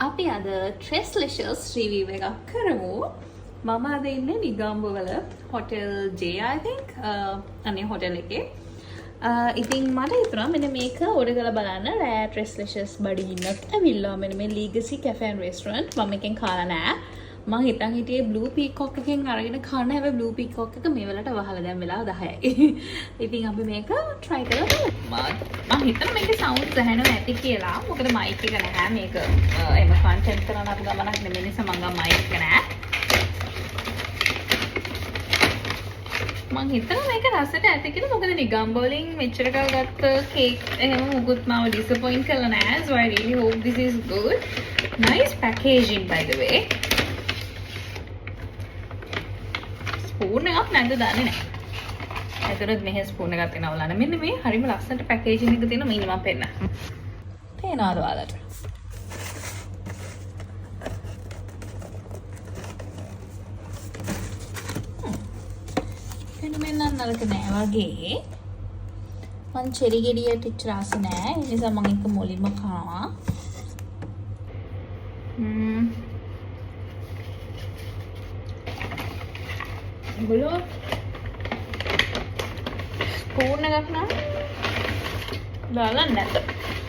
අපි අද Tresslicious review එකක් කරමු. මම අද ඉන්නේ නිගම්බවල hotel J I think අනේ hotel එකේ. ඉතින් මට හිතුණා මෙන්න මේක order කරලා බලන්න. රෑ Tresslicious බඩගින්නක් ඇවිල්ලා මෙන්න මේ Legacy Cafe and Restaurant මම එකෙන් කාලා නෑ. මම හිතන් හිටියේ Blue Peacock එකෙන් අරගෙන කන්න හැබැයි Blue Peacock එක මේ වෙලට වහලා දැන් වෙලා 10යි. ඉතින් අපි මේක try කරලා බලමු. මම හිතන මේකේ sound ඇහෙනවා ඇති කියලා. මොකද mic එක නැහැ මේක. එහෙම content කරන අපු ගමනක් නෙමෙයි නිසා මම ගා mic එක නැහැ. මම හිතනවා මේක රසට ඇති කියලා. මොකද නිගම්බ වලින් මෙච්චර කල් ගත්ත cake එහෙම මුකුත් මාව disappoint කරලා නැහැ. So I really hope this is good. Nice packaging by the way. Spoon එකක් නැද්ද දන්නේ නැහැ. එතනත් මෙහෙ ස්පූන් එකක් තියෙනවා බලන්න. මෙන්න මේ හරිම ලස්සනට පැකේජින් එක තියෙනවා. මේ මම පෙන්නන්න. පේනවද ඔයාලට? මෙන්න නරක නෑ වගේ. මං චෙරි ගෙඩියට ඉච්ච රස නෑ. ඒ නිසා මම එක මුලින්ම කනවා. ගොල්ලෝ ස්පූන් එකක් නම් දාලා නැත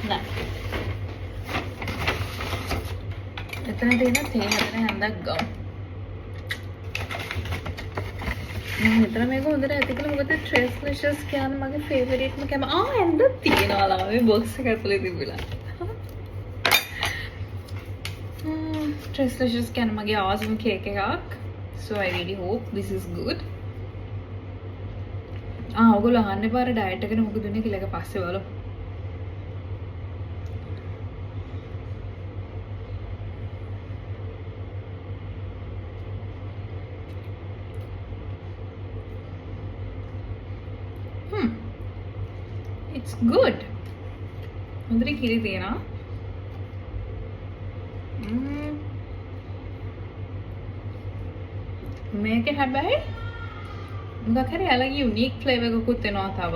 නෑ එතන තියෙන තේ හදන හැන්දක් ගමු මම හිතන මේක හොඳට ඇති කියලා මොකද Tresslicious කියන්නේ මගේ ෆේවරිට්ම කැම හැන්දක් තියෙනවා ලා මේ බොක්ස් එක ඇතුලේ තිබිලා Tresslicious කියන්නේ මගේ awesome cake එකක් So I really hope this is good. ඔයගොල්ලෝ අහන්න පාර ඩයට් එකට මොකද දුන්නේ කියලා එක පස්සේ බලමු. It's good. හොඳට කිරි තියෙනවා. මේක හැබැයි මොකක් හරි අලගි යුනික් ෆ්ලේවර් එකකුත් එනවා තව.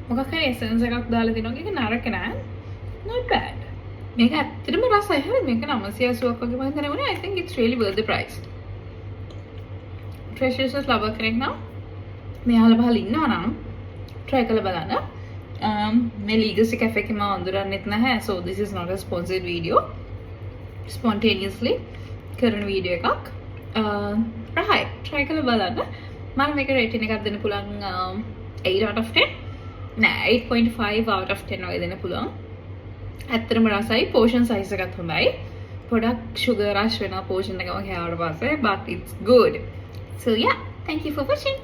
මොකක් හරි එසෙන්ස් එකක් දාලා දෙනවා. ඒක නරක නෑ. Not bad. මේක ඇත්තටම රසයි. හරි මේක 980ක් වගේ මම හිතන්නේ වුණේ. I think it's really worth the price. Tresslicious lover කෙනෙක් නම් මෙයාලා බහලා ඉන්නවා නම් try කරලා බලන්න. මේ Legacy Cafe එකේ මම අඳුරන්නෙත් නැහැ. So this is not a sponsored video. Spontaneously කරන වීඩියෝ එකක්. right try කරලා බලන්න. මම මේක rating එකක් දෙන්න පුළුවන් 8 out of 10. නෑ 8.5 out of 10 වගේ දෙන්න පුළුවන්. ඇත්තටම රසයි portion size එකත් හොඳයි. පොඩක් sugar rush වෙනවා portion එකම කෑවට පස්සේ but it's good. So yeah, thank you for watching.